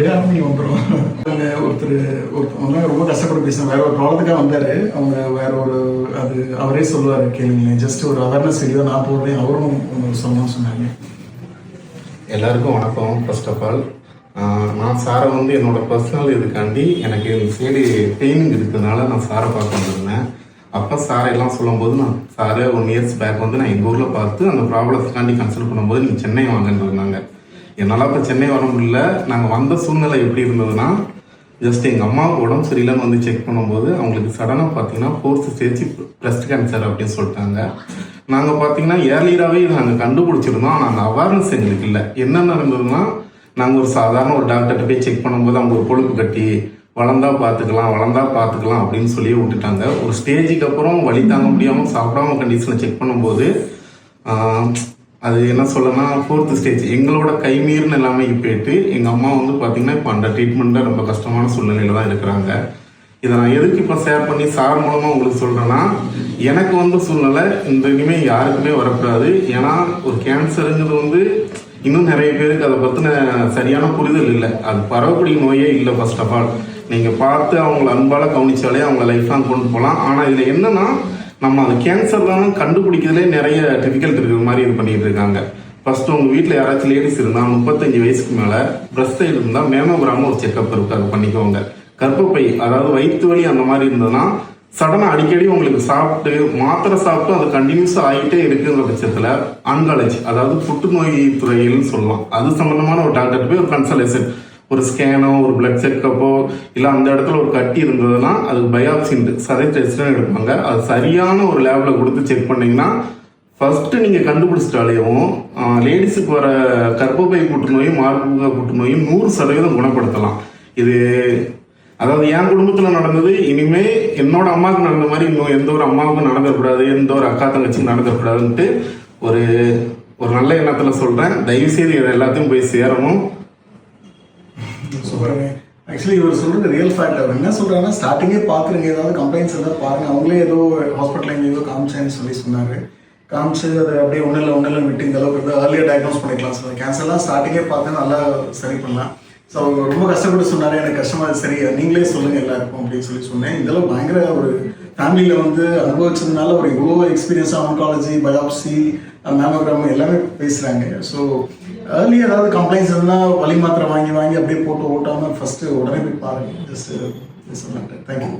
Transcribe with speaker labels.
Speaker 1: அப்படியே பண்ணி வந்துடும். ஒருத்தர் ரொம்ப கஷ்டப்பட்டு பேசினாங்க. வேற ஒரு ப்ராப்ளத்துக்காக வந்தார். அவங்க வேற ஒரு அது அவரே சொல்லுவார் கேளுங்களேன். ஜஸ்ட் ஒரு அவேர்னஸ் வீடியோ நான் போடுறேன், அவரும் சொல்லணும்னு சொன்னாங்க.
Speaker 2: எல்லாருக்கும் வணக்கம். ஃபர்ஸ்ட் ஆஃப் ஆல் நான் சாரை வந்து என்னோட பர்சனல் இதுக்காண்டி எனக்கு சைடு பெயினிங் இருக்கிறதுனால நான் சாரை பார்க்க வந்திருந்தேன். அப்போ சாரை எல்லாம் சொல்லும்போது நான் சாரை 1 இயர்ஸ் பேக் வந்து நான் எங்கள் ஊரில் பார்த்து அந்த ப்ராப்ளத்துக்காண்டி கன்சல்ட் பண்ணும்போது நீங்கள் சென்னை வாங்கன்னு இருந்தாங்க. என்னால் இப்போ சென்னை வர முடியல. நாங்கள் வந்த சூழ்நிலை எப்படி இருந்ததுன்னா, ஜஸ்ட் எங்கள் அம்மாவுக்கு உடம்பு சரியில்லைன்னு வந்து செக் பண்ணும்போது அவங்களுக்கு சடனாக பார்த்தீங்கன்னா 4th ஸ்டேஜ் பிரஸ்ட் கேன்சர் அப்படின்னு சொல்லிட்டாங்க. நாங்கள் பார்த்தீங்கன்னா ஏர்லியராகவே நாங்கள் கண்டுபிடிச்சிருந்தோம். ஆனால் அந்த அவேர்னஸ் எங்களுக்கு இல்லை. என்னென்ன இருந்ததுன்னா, நாங்கள் ஒரு சாதாரண ஒரு டாக்டர்கிட்ட போய் செக் பண்ணும்போது அவங்க ஒரு கொழுப்பு கட்டி வளர்ந்தா பார்த்துக்கலாம் அப்படின்னு சொல்லி விட்டுட்டாங்க. ஒரு ஸ்டேஜுக்கு அப்புறம் வலி தாங்க முடியாமல் சாப்பிடாம கண்டிஷனில் செக் பண்ணும்போது அது என்ன சொல்லனா 4th ஸ்டேஜ் எங்களோட கைமீறின எல்லாமே போயிட்டு எங்கள் அம்மா வந்து பார்த்தீங்கன்னா இப்போ அந்த ட்ரீட்மெண்ட்டில் ரொம்ப கஷ்டமான சூழ்நிலையில் தான் இருக்கிறாங்க. இதை நான் எதுக்கு இப்போ ஷேர் பண்ணி சார் மூலமாக உங்களுக்கு சொல்கிறேன்னா, எனக்கு வந்த சூழ்நிலை இந்த இனிமேல் யாருக்குமே வரக்கூடாது. ஏன்னா ஒரு கேன்சருங்கிறது வந்து இன்னும் நிறைய பேருக்கு அதை பற்றின சரியான புரிதல் இல்லை. அது பரவக்கூடிய நோயே இல்லை. ஃபர்ஸ்ட் ஆஃப் ஆல் நீங்கள் பார்த்து அவங்கள அன்பால் கவனிச்சாலே அவங்கள லைஃப் லாங் கொண்டு போகலாம். ஆனால் இதில் என்னன்னா, நம்ம அந்த கேன்சர் தான் கண்டுபிடிக்கிறதுலே நிறைய டிஃபிகல்ட் இருக்கிற மாதிரி இது பண்ணிட்டு இருக்காங்க. ஃபர்ஸ்ட் உங்கள் வீட்டில் யாராச்சும் லேடிஸ் இருந்தால் 35 வயசுக்கு மேலே பிரஸ்ட் இருந்தால் மேமோகிராம் ஒரு செக்அப் இருக்கு, அது பண்ணிக்கோங்க. கர்ப்பப்பை அதாவது வயிற்று வலி அந்த மாதிரி இருந்ததுன்னா சடனாக அடிக்கடி உங்களுக்கு சாப்பிட்டு மாத்திரை சாப்பிட்டு அது கண்டினியூஸாக ஆகிட்டே இருக்குங்கிற பட்சத்தில் ஆன்காலஜி அதாவது புற்றுநோய் துறையில்னு சொல்லலாம். அது சம்மந்தமான ஒரு டாக்டர் போய் ஒரு கன்சல்டேஷன், ஒரு ஸ்கேனோ ஒரு பிளட் செக்கப்போ இல்லை அந்த இடத்துல ஒரு கட்டி இருந்ததுன்னா அதுக்கு பயாப்சின்ட்டு சதை டெஸ்ட்னு எடுப்பாங்க. அது சரியான ஒரு லேபில் கொடுத்து செக் பண்ணிங்கன்னா ஃபஸ்ட்டு நீங்கள் கண்டுபிடிச்சிட்டாலேயும் லேடிஸுக்கு வர கர்ப்பப்பை புற்றுநோயும் மார்பக புற்றுநோயும் 100% குணப்படுத்தலாம். இது அதாவது என் குடும்பத்தில் நடந்தது. இனிமே என்னோட அம்மாவுக்கு நடந்த மாதிரி இன்னும் எந்த ஒரு அம்மாவுக்கும் நடந்துடக்கூடாது, எந்த ஒரு அக்கா தங்கச்சிக்கும் நடந்துடக்கூடாதுன்ட்டு ஒரு ஒரு நல்ல எண்ணத்தில் சொல்கிறேன். தயவுசெய்து இதை எல்லாத்தையும் போய் சேரணும்.
Speaker 1: சூப்பருங்க. ஆக்சுவலி இவர் சொல்கிறது ரியல் ஃபேக்ட். அவர் என்ன சொல்கிறாங்கன்னா, ஸ்டார்டிங்கே பார்க்குறீங்க ஏதாவது கம்ப்ளைண்ட்ஸ் இருந்தால் பாருங்கள். அவங்களே ஏதோ ஹாஸ்பிட்டலில் இங்கே ஏதோ காமிச்சேன்னு சொன்னார். காமிச்சு அதை அப்படியே ஒன்றில் விட்டு இந்த அளவுக்கு இருந்தால் ஏர்லியாக டயக்னோஸ் பண்ணிக்கலாம். ஸோ கேன்சர்லாம் ஸ்டார்டிங்கே பார்த்து நல்லா சரி பண்ணலாம். ஸோ அவங்க ரொம்ப கஷ்டப்பட்டு சொன்னார். எனக்கு கஷ்டமாக சரி நீங்களே சொல்லுங்கள் எல்லாருக்கும் அப்படின்னு சொன்னேன். இதெல்லாம் பயங்கர ஒரு ஃபேமிலியில் வந்து அனுபவிச்சதுனால ஒரு இவ்வளோ எக்ஸ்பீரியன்ஸாக ஆன்காலஜி, பயாப்சி, மேமோகிராம் எல்லாமே பேசுகிறாங்க. ஸோ ஏர்லி ஏதாவது கம்ப்ளைண்ட்ஸ் இருந்தால் வலி மாத்திரை வாங்கி அப்படியே போட்டு ஓட்டாமல் ஃபஸ்ட்டு உடனே போய் பாருங்கள். ஜஸ்ட் சொன்னாங்க. தேங்க்யூ.